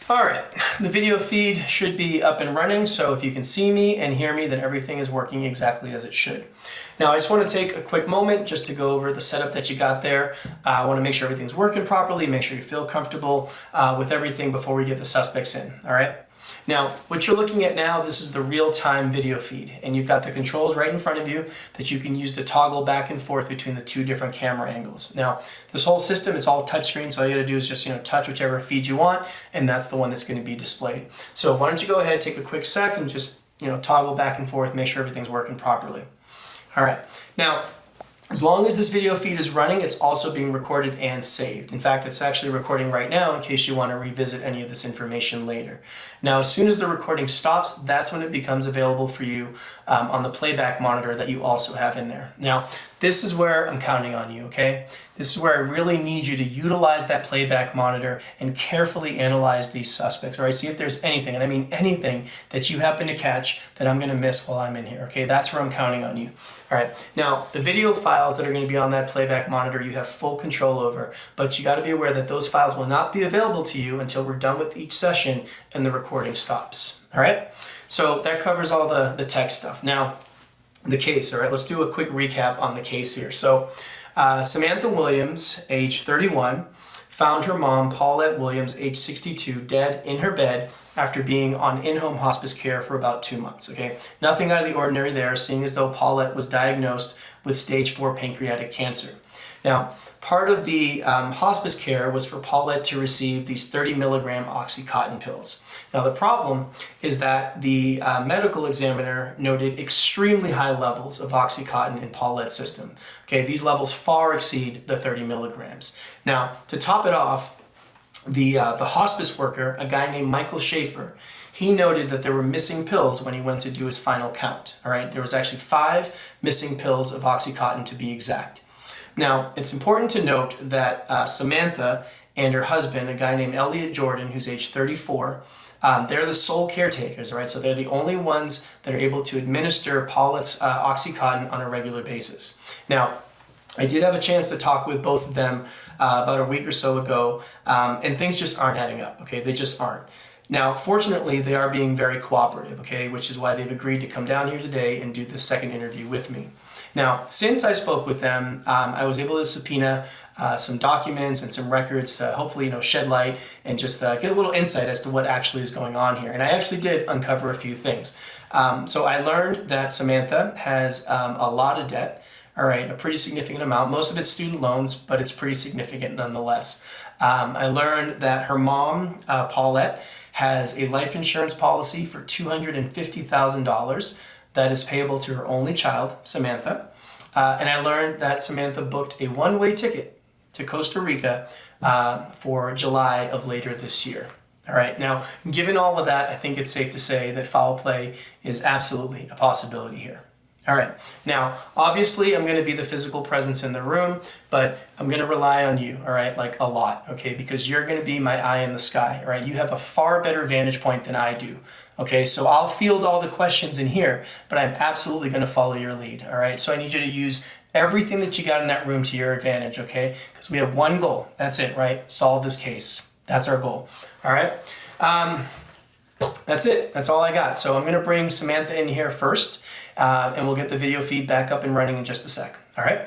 All right, the video feed should be up and running, so if you can see me and hear me, then everything is working exactly as it should. Now, I just want to take a quick moment just to go over the setup that you got there. I want to make sure everything's working properly, make sure you feel comfortable with everything before we get the suspects in, all right? Now, what you're looking at now, this is the real-time video feed, and you've got the controls right in front of you that you can use to toggle back and forth between the two different camera angles. Now, this whole system is all touchscreen, so all you gotta do is just touch whichever feed you want, and that's the one that's gonna be displayed. So why don't you go ahead, take a quick sec, and just toggle back and forth, make sure everything's working properly. All right, now, as long as this video feed is running, it's also being recorded and saved. In fact, it's actually recording right now in case you want to revisit any of this information later. Now, as soon as the recording stops, that's when it becomes available for you on the playback monitor that you also have in there. Now, this is where I'm counting on you, okay? This is where I really need you to utilize that playback monitor and carefully analyze these suspects, all right? See if there's anything, and I mean anything, that you happen to catch that I'm gonna miss while I'm in here, okay? That's where I'm counting on you. All right, now the video files that are gonna be on that playback monitor you have full control over, but you gotta be aware that those files will not be available to you until we're done with each session and the recording stops, all right? So that covers all the tech stuff. Now, the case, all right, let's do a quick recap on the case here. So Samantha Williams, age 31, found her mom, Paulette Williams, age 62, dead in her bed after being on in-home hospice care for about 2 months, okay? Nothing out of the ordinary there, seeing as though Paulette was diagnosed with stage 4 pancreatic cancer. Now, part of the hospice care was for Paulette to receive these 30 milligram Oxycontin pills. Now, the problem is that the medical examiner noted extremely high levels of Oxycontin in Paulette's system. Okay, these levels far exceed the 30 milligrams. Now, to top it off, the hospice worker, a guy named Michael Schaefer, he noted that there were missing pills when he went to do his final count. All right, there was actually 5 missing pills of Oxycontin to be exact. Now, it's important to note that Samantha and her husband, a guy named Elliot Jordan, who's age 34, they're the sole caretakers, right? So they're the only ones that are able to administer Paulette's Oxycontin on a regular basis. Now, I did have a chance to talk with both of them about a week or so ago, and things just aren't adding up, okay? They just aren't. Now, fortunately, they are being very cooperative, okay? Which is why they've agreed to come down here today and do this second interview with me. Now, since I spoke with them, I was able to subpoena some documents and some records to hopefully, shed light and just get a little insight as to what actually is going on here. And I actually did uncover a few things. So I learned that Samantha has a lot of debt, all right, a pretty significant amount. Most of it's student loans, but it's pretty significant nonetheless. I learned that her mom, Paulette, has a life insurance policy for $250,000 that is payable to her only child, Samantha. And I learned that Samantha booked a one-way ticket to Costa Rica for July of later this year. All right, now, given all of that, I think it's safe to say that foul play is absolutely a possibility here. All right, now, obviously, I'm going to be the physical presence in the room, but I'm going to rely on you, all right, like a lot, okay, because you're going to be my eye in the sky, all right? You have a far better vantage point than I do, okay? So I'll field all the questions in here, but I'm absolutely going to follow your lead, all right? So I need you to use everything that you got in that room to your advantage, okay? Because we have one goal. That's it, right? Solve this case. That's our goal, all right? That's it. That's all I got. So I'm going to bring Samantha in here first, and we'll get the video feed back up and running in just a sec. All right?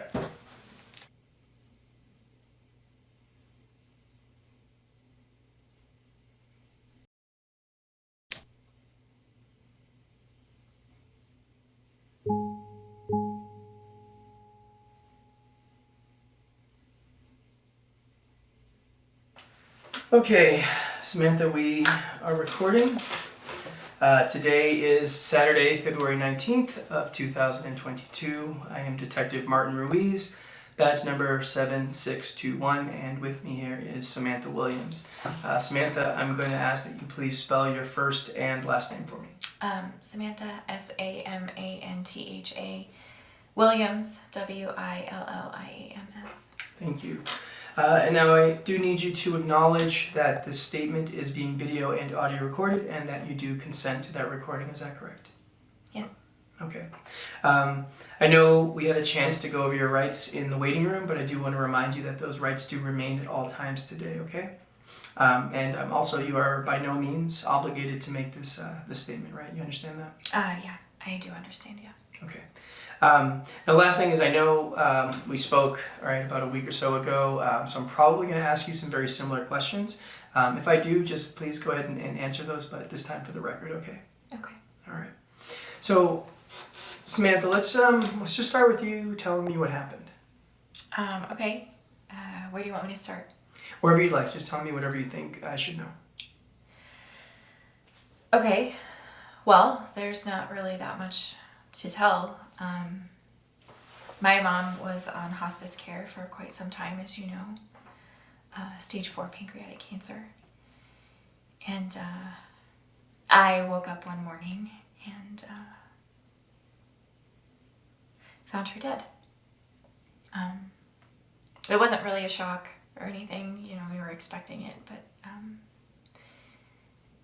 Okay, Samantha, we are recording. Today is Saturday, February 19th of 2022. I am Detective Martin Ruiz, badge number 7621, and with me here is Samantha Williams. Samantha, I'm going to ask that you please spell your first and last name for me. Samantha, Samantha, Williams, Williams. Thank you. And now I do need you to acknowledge that this statement is being video and audio recorded and that you do consent to that recording. Is that correct? Yes. Okay. I know we had a chance to go over your rights in the waiting room, but I do want to remind you that those rights do remain at all times today, okay? And also, you are by no means obligated to make this statement, right? You understand that? Yeah, I do understand, yeah. Okay. The last thing is, I know we spoke about a week or so ago, so I'm probably going to ask you some very similar questions. If I do, just please go ahead and answer those, but this time for the record, okay? Okay. All right. So, Samantha, let's just start with you telling me what happened. Okay. Where do you want me to start? Wherever you'd like. Just tell me whatever you think I should know. Okay. Well, there's not really that much to tell. My mom was on hospice care for quite some time, as you know. Stage 4 pancreatic cancer. And I woke up one morning and found her dead. It wasn't really a shock or anything, we were expecting it, but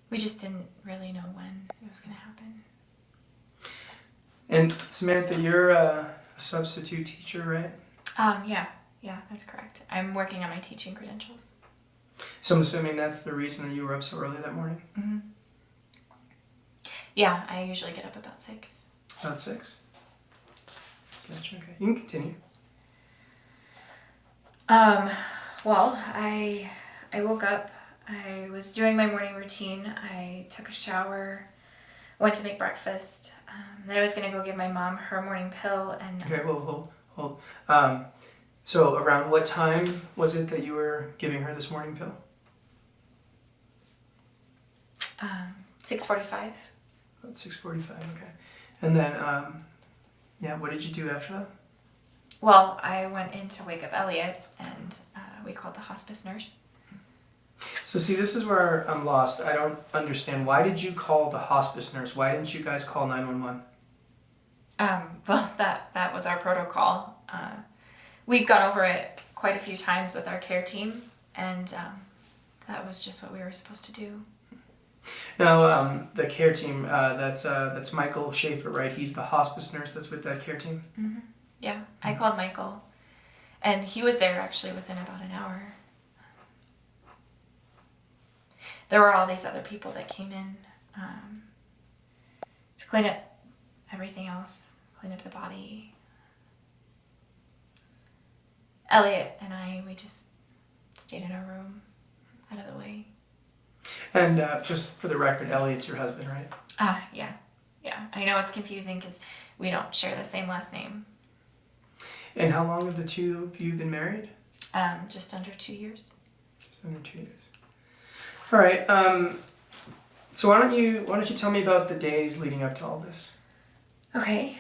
we just didn't really know when it was going to happen. And Samantha, you're a substitute teacher, right? Yeah, that's correct. I'm working on my teaching credentials. So I'm assuming that's the reason that you were up so early that morning? Mm-hmm. Yeah, I usually get up about 6. About 6? Gotcha, okay. You can continue. Well, I woke up, I was doing my morning routine, I took a shower, went to make breakfast, then I was going to go give my mom her morning pill, and... Okay, hold. So around what time was it that you were giving her this morning pill? 6:45. About 6:45, okay. And then, what did you do after that? Well, I went in to wake up Elliot, and we called the hospice nurse. So see, this is where I'm lost. I don't understand. Why did you call the hospice nurse? Why didn't you guys call 911? Well, that was our protocol. We'd gone over it quite a few times with our care team, and that was just what we were supposed to do. Now, the care team, that's Michael Schaefer, right? He's the hospice nurse that's with that care team? Mm-hmm. Yeah, I called Michael, and he was there actually within about an hour. There were all these other people that came in to clean up everything else, clean up the body. Elliot and I, we just stayed in our room, out of the way. And just for the record, Elliot's your husband, right? Yeah. I know it's confusing because we don't share the same last name. And how long have the two of you been married? Just under 2 years. Just under 2 years. All right. So why don't you tell me about the days leading up to all this? Okay.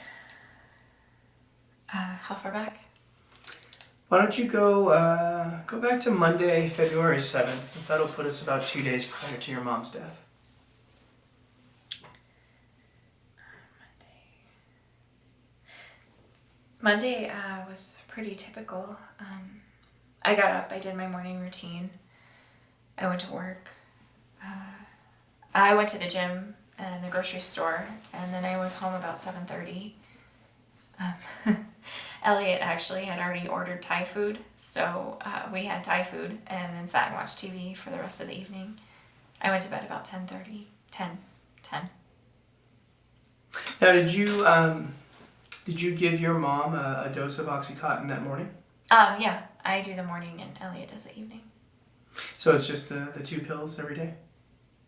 How far back? Why don't you go back to Monday, February 7th, since that'll put us about 2 days prior to your mom's death. Monday was pretty typical. I got up, I did my morning routine. I went to work. I went to the gym and the grocery store, and then I was home about 7:30. Elliot actually had already ordered Thai food, so we had Thai food and then sat and watched TV for the rest of the evening. I went to bed about 10:30. 10. Now, did you give your mom a dose of Oxycontin that morning? Yeah, I do the morning and Elliot does the evening. So it's just the 2 pills every day?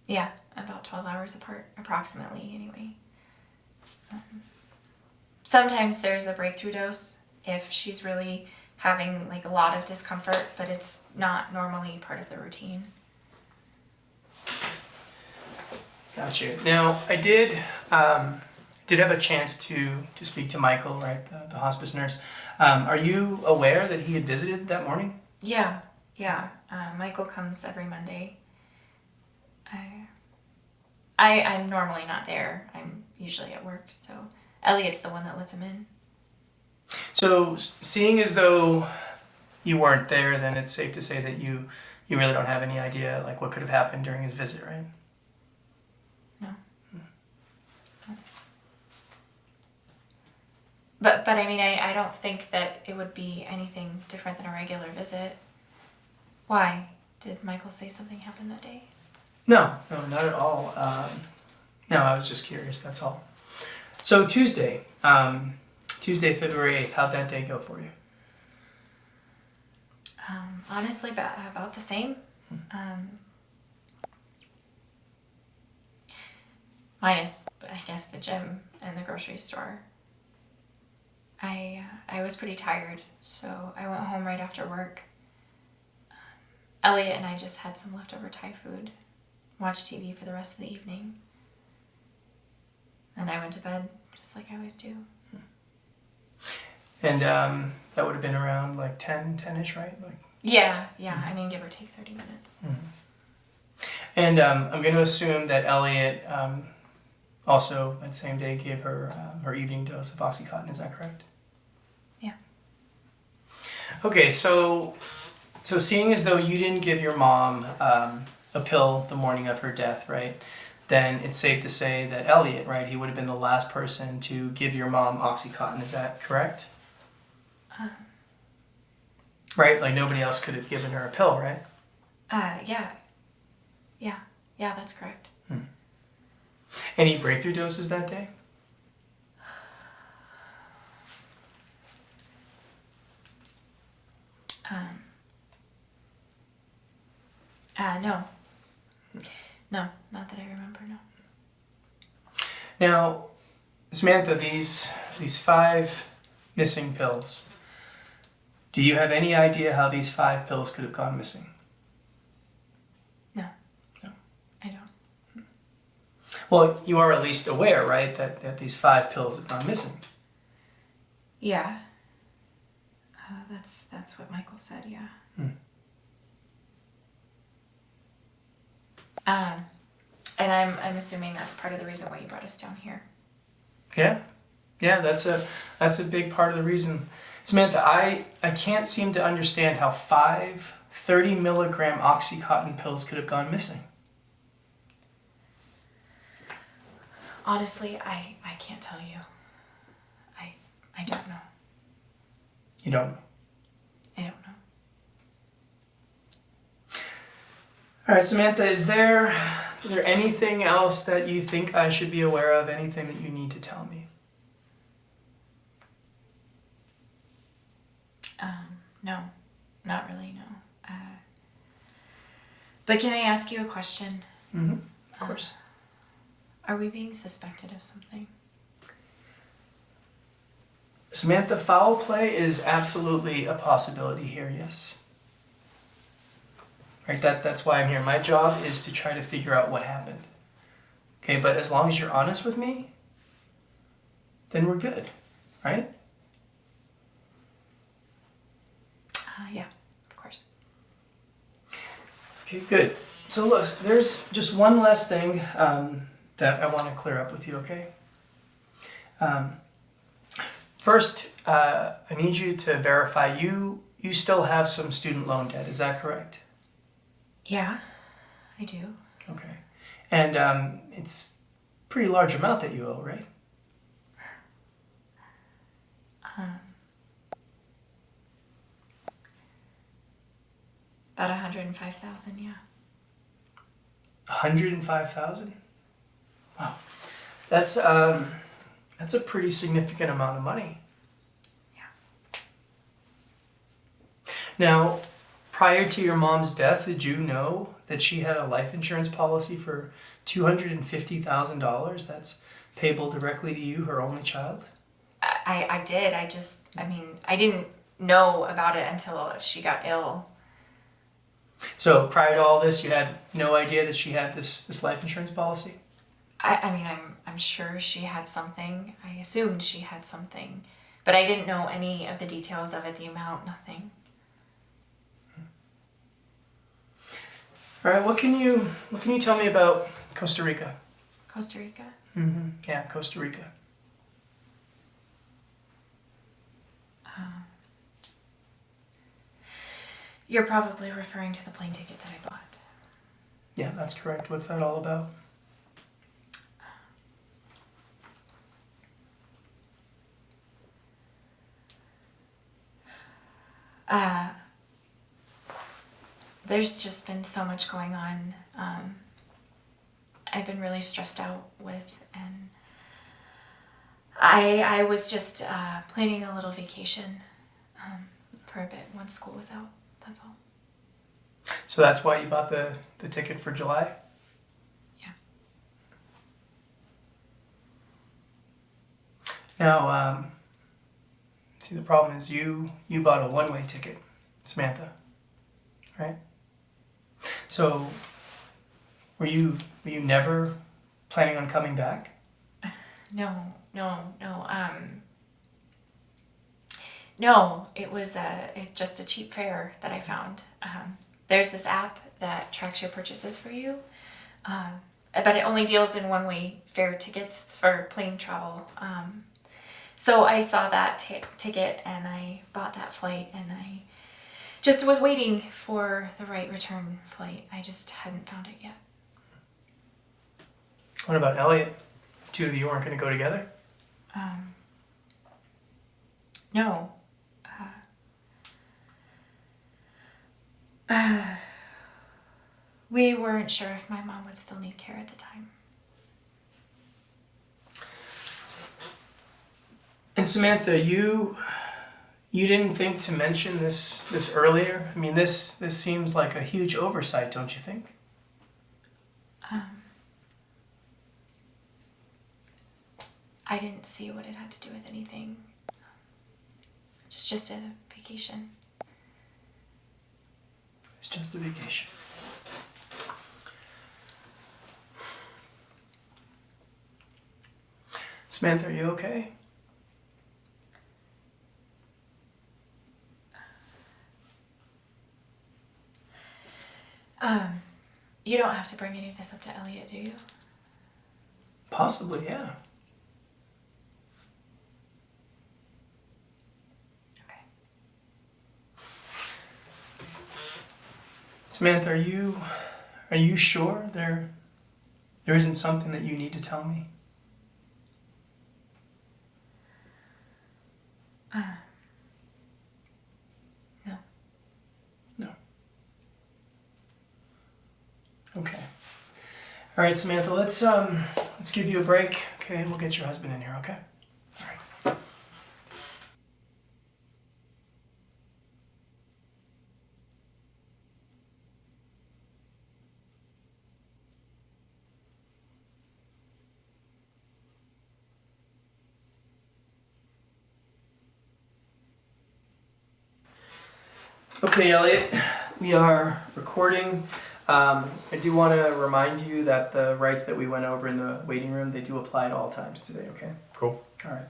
Yeah, about 12 hours apart, approximately, anyway. Sometimes there's a breakthrough dose if she's really having like a lot of discomfort, but it's not normally part of the routine. Got you. Now, I did have a chance to speak to Michael, right, the hospice nurse. Are you aware that he had visited that morning? Yeah. Michael comes every Monday. I'm normally not there. I'm usually at work, so Elliot's the one that lets him in. So, seeing as though you weren't there, then it's safe to say that you really don't have any idea like what could have happened during his visit, right? No. But I mean, I don't think that it would be anything different than a regular visit. Why? Did Michael say something happened that day? No, not at all. No, I was just curious, that's all. So Tuesday, February 8th, how'd that day go for you? Honestly, about the same. Minus, I guess, the gym and the grocery store. I was pretty tired, so I went home right after work. Elliot and I just had some leftover Thai food, watched TV for the rest of the evening. Then I went to bed, just like I always do. And that would have been around like 10-ish, right? Yeah, I mean, give or take 30 minutes. And I'm going to assume that Elliot also that same day gave her her evening dose of Oxycontin. Is that correct? Yeah. Okay, so seeing as though you didn't give your mom a pill the morning of her death, right? Then it's safe to say that Elliot, right? He would have been the last person to give your mom Oxycontin. Is that correct? Right? Like nobody else could have given her a pill, right? Yeah, that's correct. Any breakthrough doses that day? No. No, not that I remember, no. Now, Samantha, these 5 missing pills, do you have any idea how these 5 pills could have gone missing? No. No. I don't. Well, you are at least aware, right, that these 5 pills have gone missing. Yeah. That's what Michael said, yeah. And I'm assuming that's part of the reason why you brought us down here. Yeah, that's a big part of the reason. Samantha, I can't seem to understand how 5 30-milligram Oxycontin pills could have gone missing. Honestly, I can't tell you. I don't know. You don't know? I don't know. All right, Samantha, is there anything else that you think I should be aware of? Anything that you need to tell me? No, not really, no. But can I ask you a question? Mm-hmm. Of course. Are we being suspected of something? Samantha, foul play is absolutely a possibility here, yes. Right, that's why I'm here. My job is to try to figure out what happened. Okay, but as long as you're honest with me, then we're good, right? Yeah, of course. Okay, good. So look, there's just one last thing that I want to clear up with you, okay? First, I need you to verify you still have some student loan debt. Is that correct? Yeah, I do. Okay. And it's a pretty large amount that you owe, right? About 105,000, yeah. 105,000? Wow. That's a pretty significant amount of money. Yeah. Now, prior to your mom's death, did you know that she had a life insurance policy for $250,000 that's payable directly to you, her only child? I did. I didn't know about it until she got ill. So prior to all this, you had no idea that she had this life insurance policy? I'm sure she had something. I assumed she had something. But I didn't know any of the details of it, the amount, nothing. All right, what can you tell me about Costa Rica? Costa Rica? Mm-hmm. Yeah, Costa Rica. You're probably referring to the plane ticket that I bought. Yeah, that's correct. What's that all about? there's just been so much going on. I've been really stressed out with, and I was just planning a little vacation for a bit once school was out. That's all. So that's why you bought the ticket for July? Yeah. Now, see, the problem is you bought a one-way ticket, Samantha, right? So were you never planning on coming back? No. No, it was just a cheap fare that I found. There's this app that tracks your purchases for you, but it only deals in one-way fare tickets. It's for plane travel. So I saw that ticket and I bought that flight, and I just was waiting for the right return flight. I just hadn't found it yet. What about Elliot? Two of you aren't going to go together? No. We weren't sure if my mom would still need care at the time. And Samantha, you didn't think to mention this earlier? I mean, this seems like a huge oversight, don't you think? I didn't see what it had to do with anything. It's just a vacation. It's just a vacation. Samantha, are you okay? You don't have to bring any of this up to Elliot, do you? Possibly, yeah. Okay. Samantha, are you sure there isn't something that you need to tell me? No. No. Okay. All right, Samantha, let's give you a break, okay, and we'll get your husband in here, okay? All right. Okay, Elliot, we are recording. I do want to remind you that the rights that we went over in the waiting room, they do apply at all times today, okay? Cool. All right.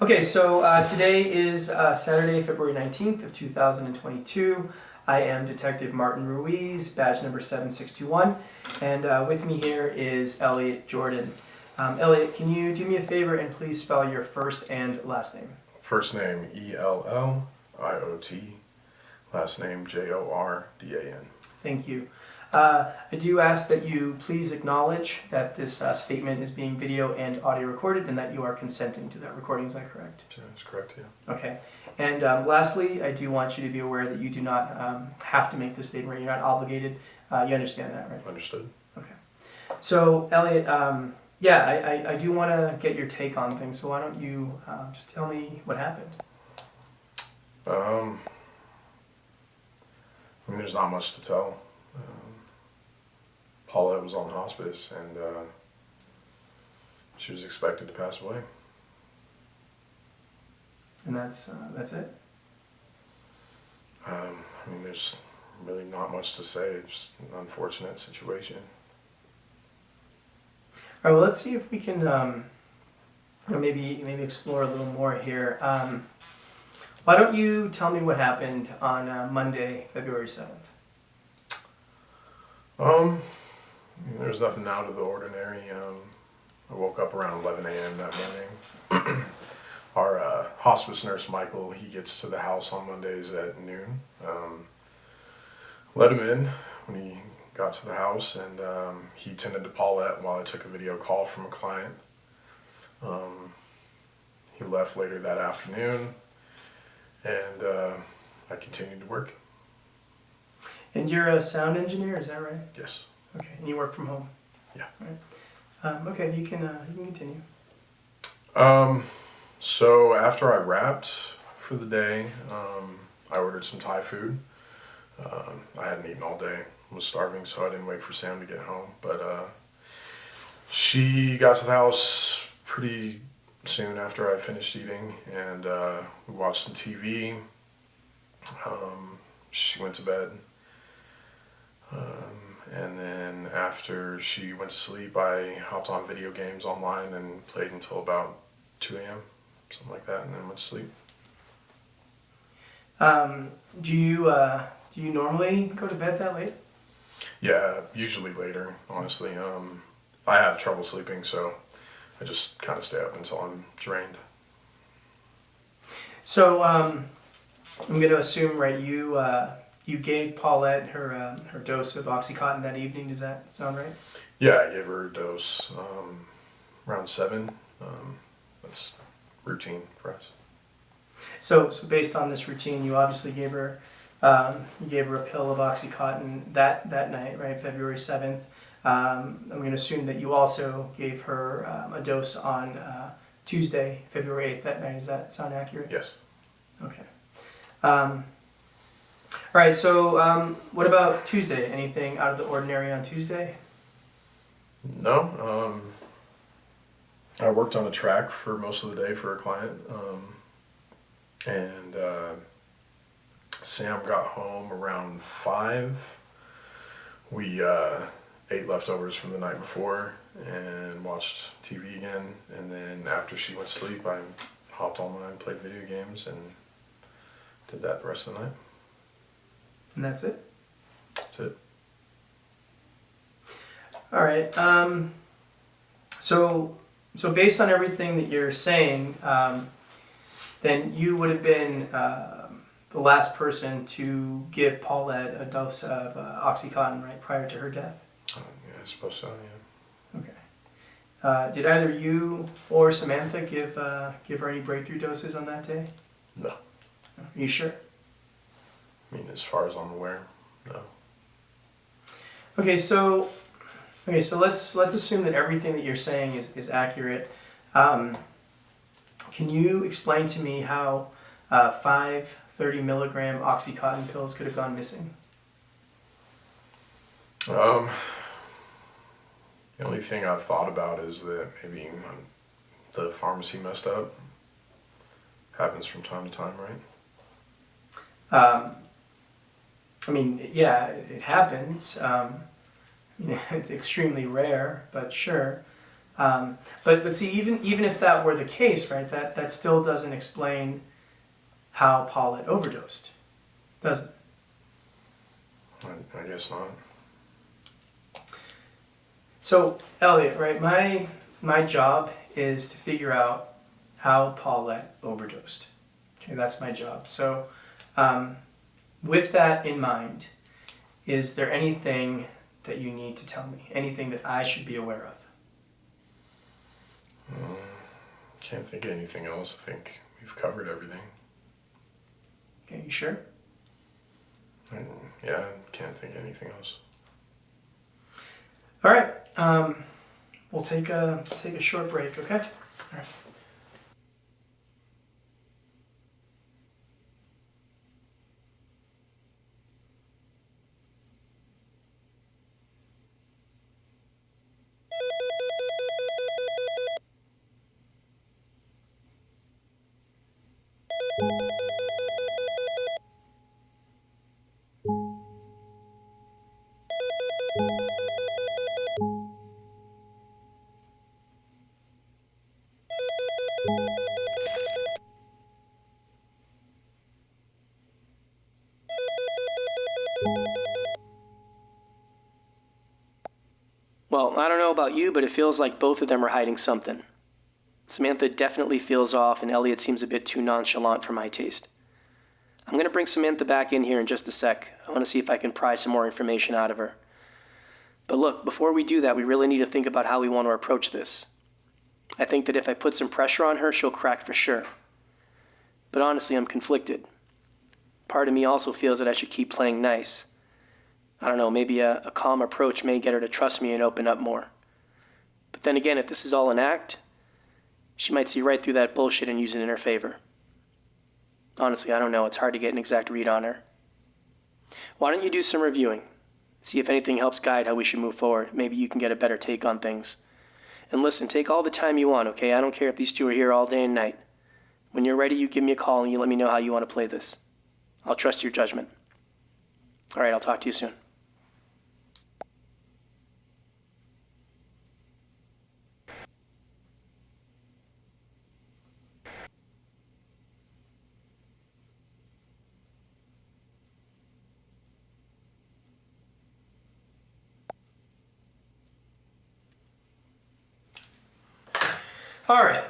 Okay, so today is Saturday, February 19th of 2022. I am Detective Martin Ruiz, badge number 7621, and with me here is Elliot Jordan. Elliot, can you do me a favor and please spell your first and last name? First name E-L-L-I-O-T. Last name J-O-R-D-A-N. Thank you. I do ask that you please acknowledge that this statement is being video and audio recorded and that you are consenting to that recording. Is that correct? That's correct, yeah. Okay. And lastly, I do want you to be aware that you do not have to make this statement. You're not obligated. You understand that, right? Understood. Okay. So, Elliot, yeah, I do want to get your take on things. So why don't you just tell me what happened? I mean, there's not much to tell. Paulette was on hospice, and she was expected to pass away. And that's it? I mean, there's really not much to say. It's just an unfortunate situation. All right, well, let's see if we can maybe explore a little more here. Why don't you tell me what happened on Monday, February 7th? I mean, there was nothing out of the ordinary. I woke up around 11 a.m. that morning. Our hospice nurse, Michael, he gets to the house on Mondays at noon. Let him in when he got to the house, and he tended to Paulette while I took a video call from a client. He left later that afternoon, and I continued to work. And you're a sound engineer, is that right? Yes. Okay, and you work from home? Yeah. Right. Okay, you can continue. So after I wrapped for the day, I ordered some Thai food. I hadn't eaten all day. I was starving, so I didn't wait for Sam to get home. But she got to the house pretty soon after I finished eating, and we watched some TV. She went to bed. And then after she went to sleep, I hopped on video games online and played until about 2 a.m., something like that, and then went to sleep. Do you normally go to bed that late? Yeah, usually later, honestly. I have trouble sleeping, so I just kind of stay up until I'm drained. So I'm going to assume, right, you gave Paulette her dose of OxyContin that evening. Does that sound right? Yeah, I gave her a dose around 7. That's routine for us. So based on this routine, you obviously gave her a pill of OxyContin that night, right, February 7th. I'm going to assume that you also gave her a dose on Tuesday, February 8th that night. Does that sound accurate? Yes. Okay. All right, so what about Tuesday? Anything out of the ordinary on Tuesday? No. I worked on a track for most of the day for a client. And Sam got home around 5. We ate leftovers from the night before and watched TV again. And then after she went to sleep, I hopped online, played video games, and did that the rest of the night. And that's it? That's it. All right. So based on everything that you're saying, then you would have been the last person to give Paulette a dose of OxyContin, right, prior to her death? Yeah, I suppose so, yeah. Okay. Did either you or Samantha give her any breakthrough doses on that day? No. Are you sure? I mean, as far as I'm aware, no. Okay, so let's assume that everything that you're saying is accurate. Can you explain to me how 5 30-milligram OxyContin pills could have gone missing? The only thing I've thought about is that maybe the pharmacy messed up. Happens from time to time, right? I mean, yeah, it happens. It's extremely rare, but sure. But see, even if that were the case, right, that still doesn't explain how Paulette overdosed, does it? I guess not. So, Elliot, right, my job is to figure out how Paulette overdosed. Okay, that's my job. So, with that in mind, is there anything that you need to tell me? Anything that I should be aware of? Can't think of anything else. I think we've covered everything. Okay, you sure? Yeah, I can't think of anything else. All right. We'll take a short break, okay? All right. Well, I don't know about you, but it feels like both of them are hiding something. Samantha definitely feels off, and Elliot seems a bit too nonchalant for my taste. I'm going to bring Samantha back in here in just a sec. I want to see if I can pry some more information out of her. But look, before we do that, we really need to think about how we want to approach this. I think that if I put some pressure on her, she'll crack for sure. But honestly, I'm conflicted. Part of me also feels that I should keep playing nice. I don't know, maybe a calm approach may get her to trust me and open up more. But then again, if this is all an act, she might see right through that bullshit and use it in her favor. Honestly, I don't know. It's hard to get an exact read on her. Why don't you do some reviewing? See if anything helps guide how we should move forward. Maybe you can get a better take on things. And listen, take all the time you want, okay? I don't care if these two are here all day and night. When you're ready, you give me a call and you let me know how you want to play this. I'll trust your judgment. All right, I'll talk to you soon. All right.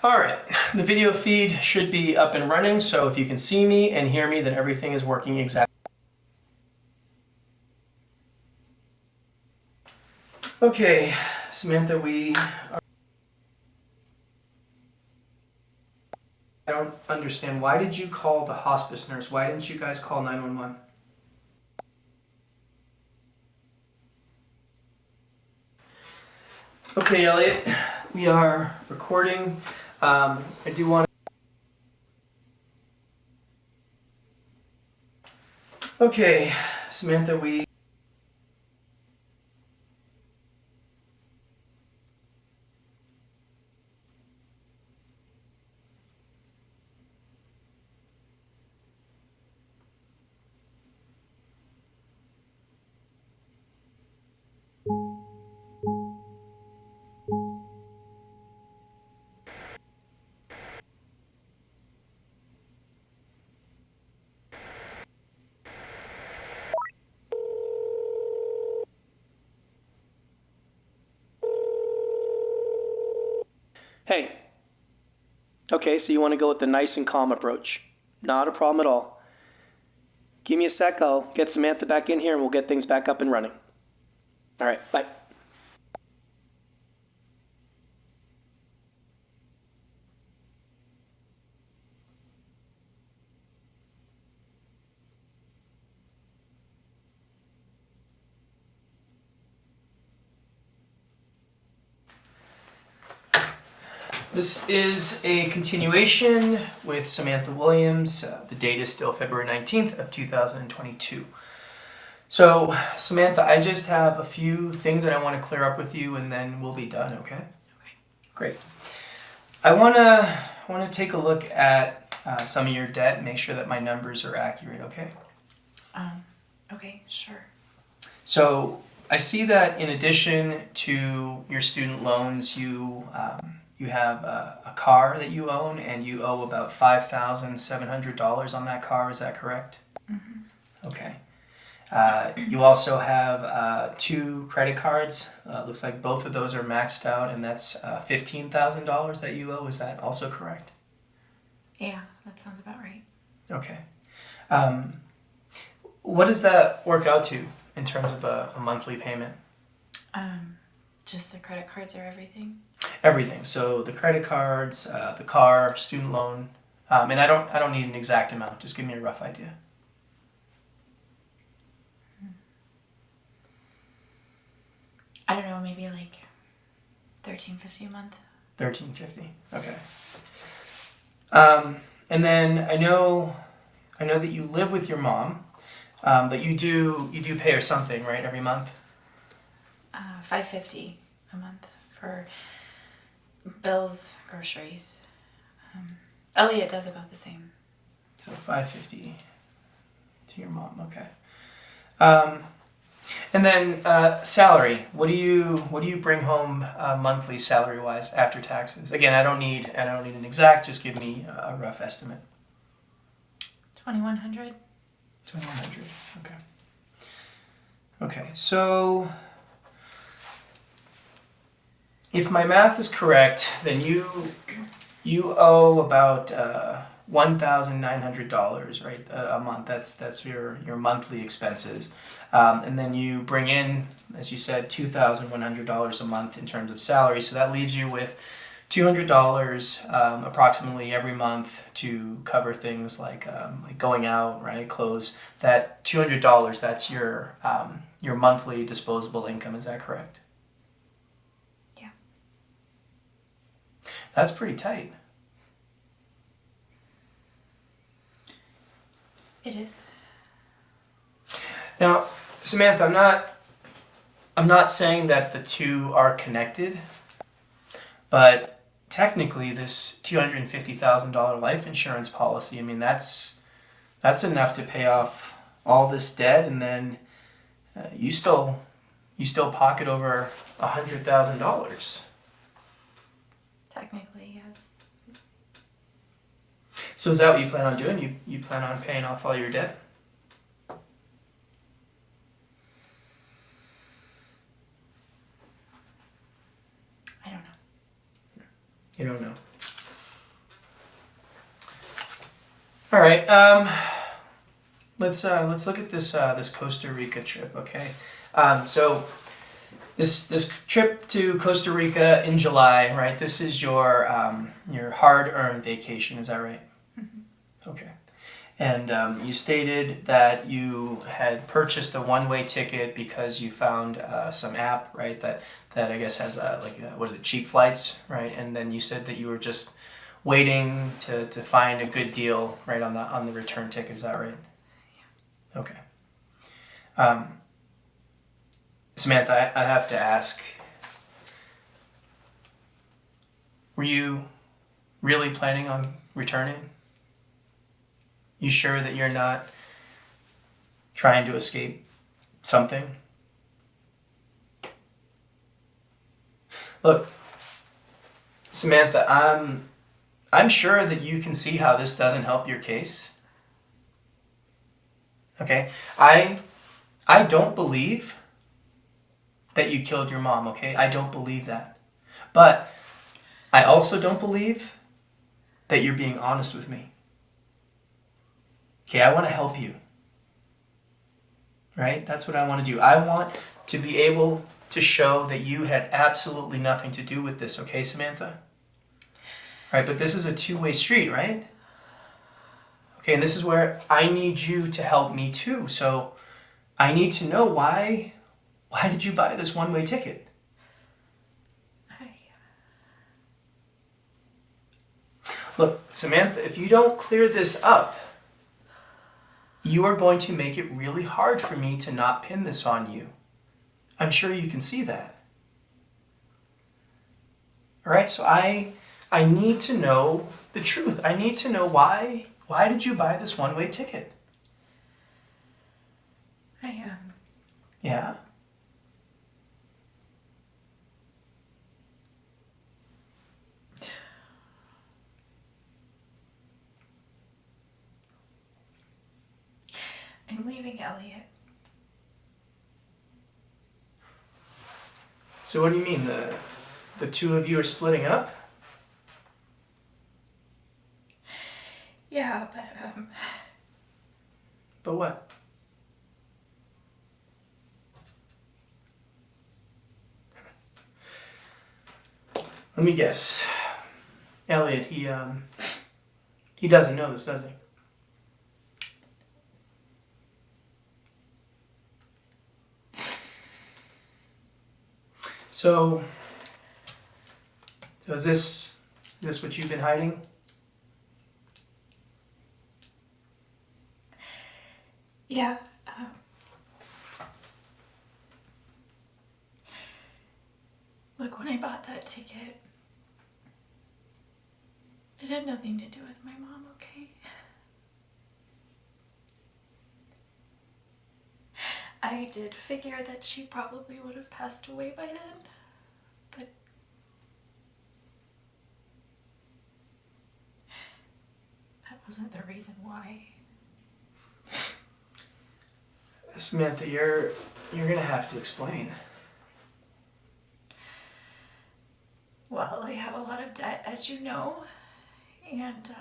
All right, the video feed should be up and running, so if you can see me and hear me, then everything is working exactly. Okay, Samantha, I don't understand. Why did you call the hospice nurse? Why didn't you guys call 911? Okay, Elliot, we are recording. I do want to... Okay, Samantha, Hey. Okay, so you want to go with the nice and calm approach. Not a problem at all. Give me a sec, I'll get Samantha back in here and we'll get things back up and running. All right, bye. This is a continuation with Samantha Williams. The date is still February 19th of 2022. So, Samantha, I just have a few things that I want to clear up with you and then we'll be done, okay? Okay. Great. I want to take a look at some of your debt and make sure that my numbers are accurate, okay? Okay, sure. So, I see that in addition to your student loans, you have a car that you own and you owe about $5,700 on that car, is that correct? Mm-hmm. Okay. You also have 2 credit cards. Looks like both of those are maxed out and that's $15,000 that you owe, is that also correct? Yeah, that sounds about right. Okay. What does that work out to in terms of a monthly payment? Just the credit cards or everything? Everything. So the credit cards, the car, student loan, and I don't need an exact amount. Just give me a rough idea. I don't know, maybe like $13.50 a month. $13.50. Okay. And then I know that you live with your mom, but you do pay her something, right, every month? $5.50 a month for bills, groceries. Elliot does about the same. So $5.50 to your mom. Okay. And then salary. What do you bring home monthly salary wise after taxes? Again, I don't need an exact. Just give me a rough estimate. $2,100. $2,100. Okay. Okay. So if my math is correct, then you owe about $1,900, right, a month. That's your monthly expenses, and then you bring in, as you said, $2,100 a month in terms of salary. So that leaves you with $200 approximately every month to cover things like going out, right, clothes. That $200, that's your monthly disposable income. Is that correct? Yeah. That's pretty tight. It is. Now, Samantha, I'm not saying that the two are connected, but technically this $250,000 life insurance policy, I mean, that's enough to pay off all this debt, and then you still pocket over $100,000. Technically, yes. So is that what you plan on doing? You plan on paying off all your debt? I don't know. You don't know. All right. Let's look at this Costa Rica trip, okay? So this trip to Costa Rica in July, right? This is your hard-earned vacation, is that right? Mm-hmm. Okay. And you stated that you had purchased a one-way ticket because you found some app, right? That I guess has what is it, cheap flights, right? And then you said that you were just waiting to find a good deal, right, on the return ticket. Is that right? Yeah. Okay. Samantha, I have to ask. Were you really planning on returning? You sure that you're not trying to escape something? Look, Samantha, I'm sure that you can see how this doesn't help your case. Okay? I don't believe that you killed your mom, okay? I don't believe that. But I also don't believe that you're being honest with me. Okay, I want to help you. Right? That's what I want to do. I want to be able to show that you had absolutely nothing to do with this, okay, Samantha? Right, but this is a two-way street, right? Okay, and this is where I need you to help me too. So I need to know why did you buy this one-way ticket? Look, Samantha, if you don't clear this up, you are going to make it really hard for me to not pin this on you. I'm sure you can see that. All right, so I need to know the truth. I need to know why did you buy this one-way ticket? Yeah? I'm leaving Elliot. So what do you mean, the two of you are splitting up? Yeah, But what? Let me guess. Elliot, he doesn't know this, does he? So is this what you've been hiding? yeah. Look, when I bought that ticket, it had nothing to do with my mom, okay? I did figure that she probably would have passed away by then, but that wasn't the reason why. Samantha, you're gonna have to explain. Well, I have a lot of debt, as you know, and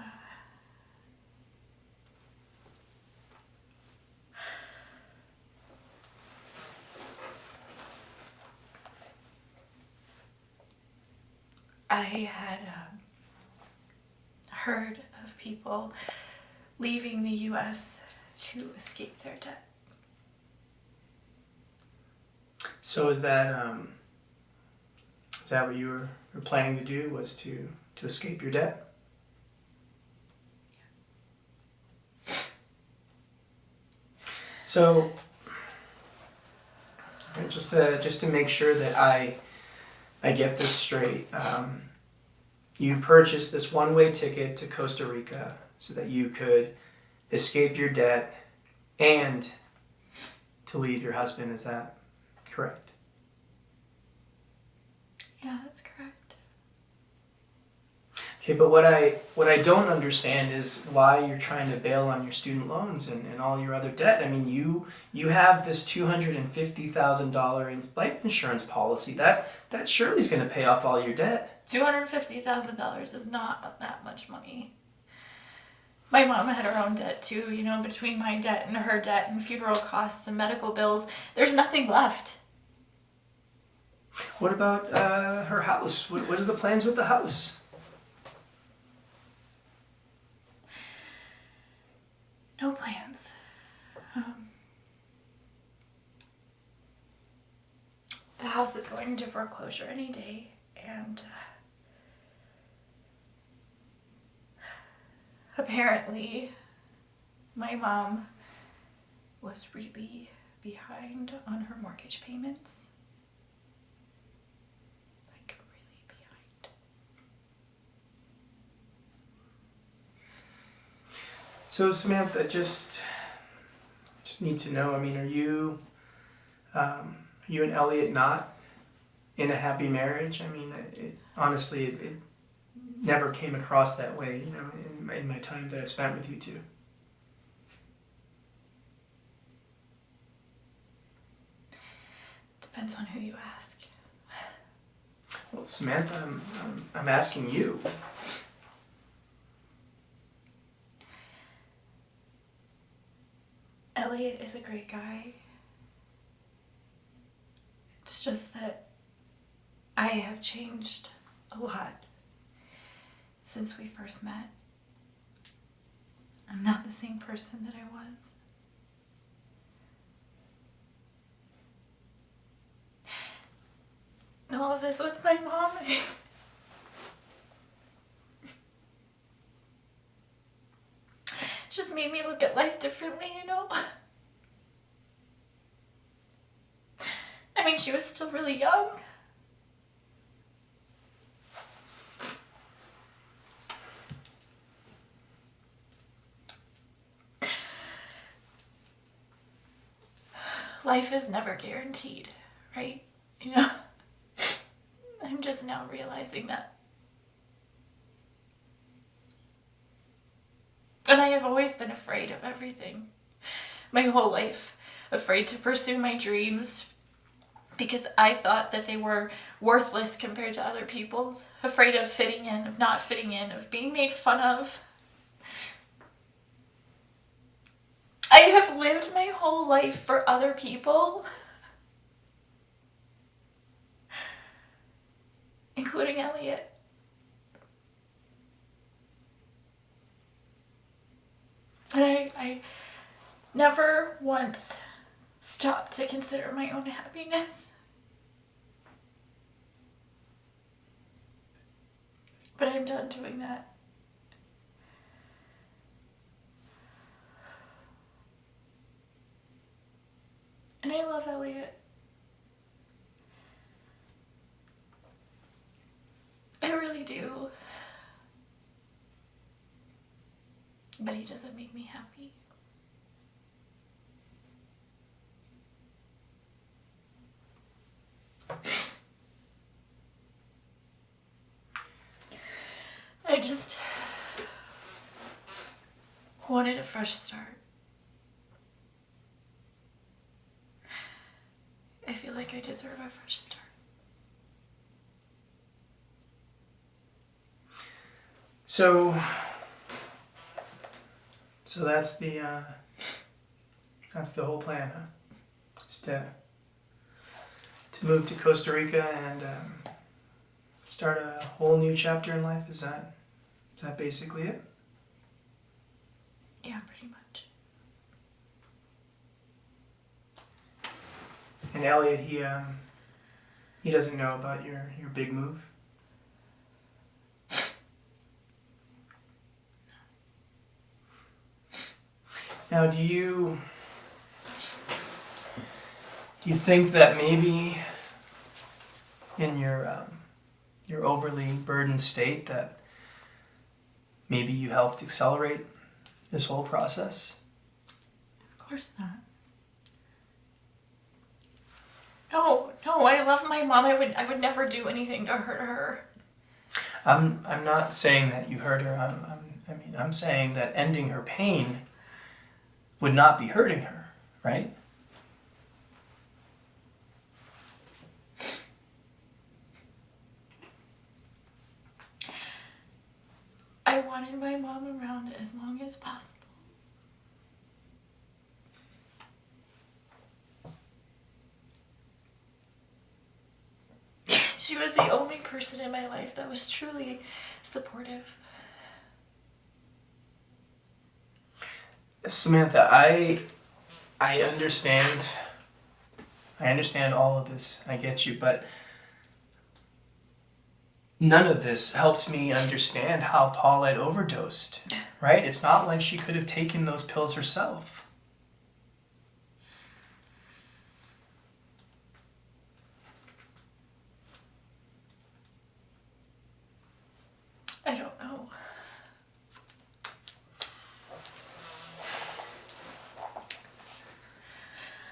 I had heard of people leaving the U.S. to escape their debt. So is that what you were planning to do, was to escape your debt? So just to make sure that I get this straight, you purchased this one-way ticket to Costa Rica so that you could escape your debt and to leave your husband. Is that correct? Yeah, that's correct. Okay, but what I don't understand is why you're trying to bail on your student loans and all your other debt. I mean, you have this $250,000 life insurance policy. That surely is going to pay off all your debt. $250,000 is not that much money. My mom had her own debt too, you know, between my debt and her debt and funeral costs and medical bills. There's nothing left. What about her house? What are the plans with the house? No plans. The house is going into foreclosure any day, and apparently my mom was really behind on her mortgage payments. Like, really behind. So Samantha, just need to know. I mean, are you and Elliot not in a happy marriage? I mean, honestly, it never came across that way, you know, in my time that I spent with you two. Depends on who you ask. Well, Samantha, I'm asking you. Elliot is a great guy. It's just that I have changed a lot since we first met. I'm not the same person that I was. And all of this with my mom, it just made me look at life differently, you know? I mean, she was still really young. Life is never guaranteed, right? You know? I'm just now realizing that. And I have always been afraid of everything. My whole life. Afraid to pursue my dreams because I thought that they were worthless compared to other people's. Afraid of fitting in, of not fitting in, of being made fun of. I have lived my whole life for other people. Including Elliot. And I never once stopped to consider my own happiness. But I'm done doing that. And I love Elliot. I really do. But he doesn't make me happy. I just wanted a fresh start. I feel like I deserve a fresh start. So that's the whole plan, huh? Just to move to Costa Rica and start a whole new chapter in life? Is that basically it? Yeah, pretty much. And Elliot, he doesn't know about your big move. Now, do you think that maybe in your overly burdened state that maybe you helped accelerate this whole process? Of course not. No, I love my mom. I would never do anything to hurt her. I'm not saying that you hurt her. I'm saying that ending her pain would not be hurting her, right? I wanted my mom around as long as possible. She was the only person in my life that was truly supportive. Samantha, I understand. I understand all of this. I get you, but none of this helps me understand how Paulette overdosed, right? It's not like she could have taken those pills herself. I don't know.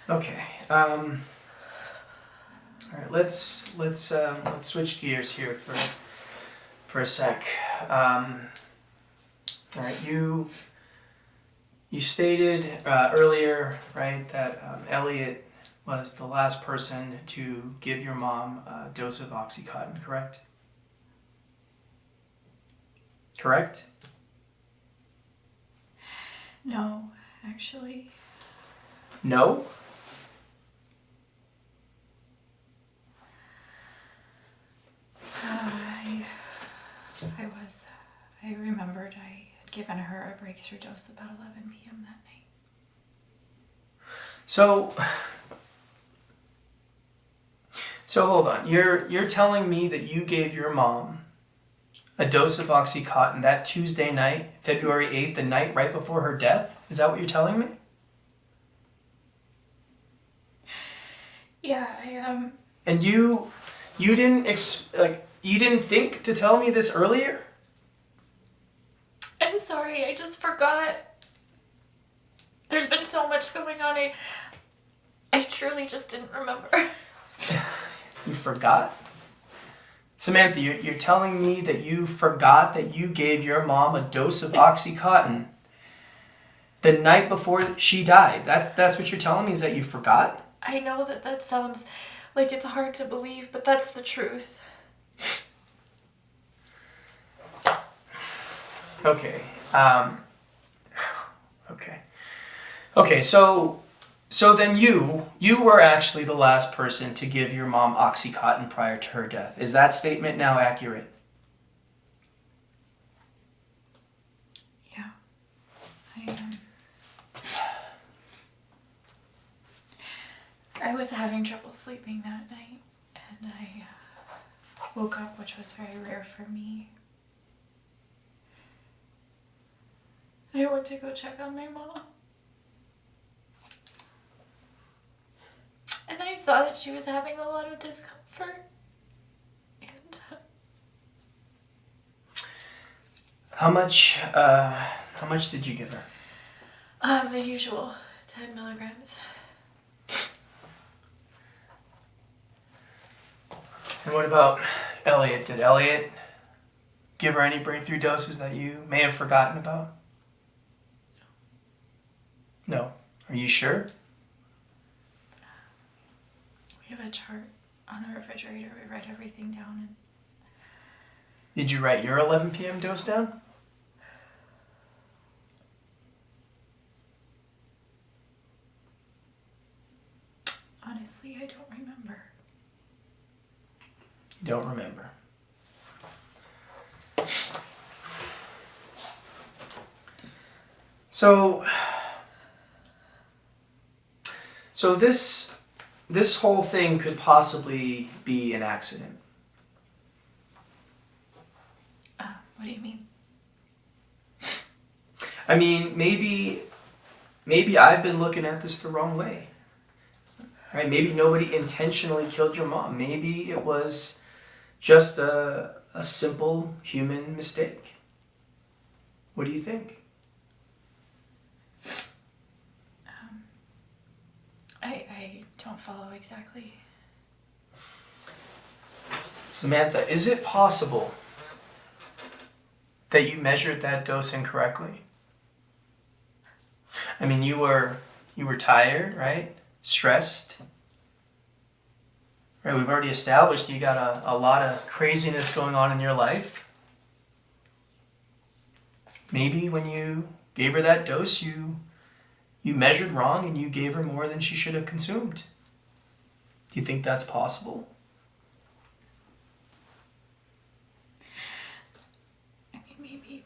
Okay. All right. Let's switch gears here for a sec. All right. You stated earlier, right, that Elliot was the last person to give your mom a dose of Oxycontin, correct? Correct? No, actually. No? I remembered I had given her a breakthrough dose about 11 p.m. that night. So hold on. You're telling me that you gave your mom a dose of Oxycontin that Tuesday night, February 8th, the night right before her death? Is that what you're telling me? Yeah, And you didn't you didn't think to tell me this earlier? I'm sorry, I just forgot. There's been so much going on, I truly just didn't remember. You forgot? Samantha, you're telling me that you forgot that you gave your mom a dose of Oxycontin the night before she died. That's what you're telling me, is that you forgot? I know that sounds like it's hard to believe, but that's the truth. Okay. Okay, so then you were actually the last person to give your mom Oxycontin prior to her death. Is that statement now accurate? Yeah. I was having trouble sleeping that night, and I woke up, which was very rare for me. I went to go check on my mom. And I saw that she was having a lot of discomfort. And How much did you give her? the usual 10 milligrams. And what about Elliot? Did Elliot give her any breakthrough doses that you may have forgotten about? No. Are you sure? We have a chart on the refrigerator. We write everything down. And Did you write your 11 p.m. dose down? honestly, I don't remember. You don't remember. So this whole thing could possibly be an accident. What do you mean? I mean, maybe I've been looking at this the wrong way. Right? Maybe nobody intentionally killed your mom. Maybe it was just a simple human mistake. What do you think? I don't follow exactly. Samantha, is it possible that you measured that dose incorrectly? I mean, you were tired, right? Stressed. Right, we've already established you got a lot of craziness going on in your life. Maybe when you gave her that dose, you measured wrong and you gave her more than she should have consumed. Do you think that's possible? I mean, maybe,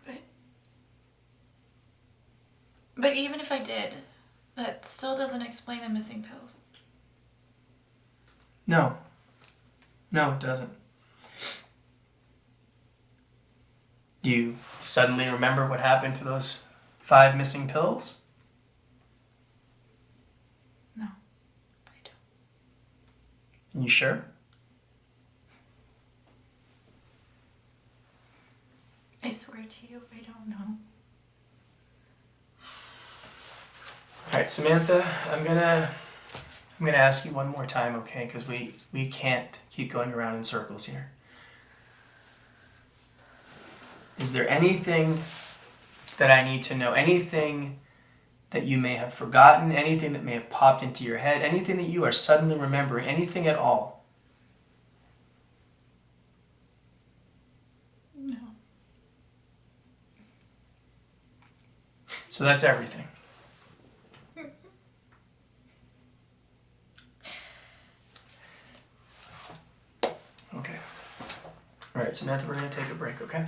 but even if I did, that still doesn't explain the missing pills. No, it doesn't. Do you suddenly remember what happened to those 5 missing pills? No, I don't. Are you sure? I swear to you, I don't know. All right, Samantha, I'm gonna ask you one more time, okay? Because we can't keep going around in circles here. Is there anything that I need to know? Anything that you may have forgotten? Anything that may have popped into your head? Anything that you are suddenly remembering? Anything at all? No. So that's everything. Okay. All right, Samantha, we're going to take a break, okay?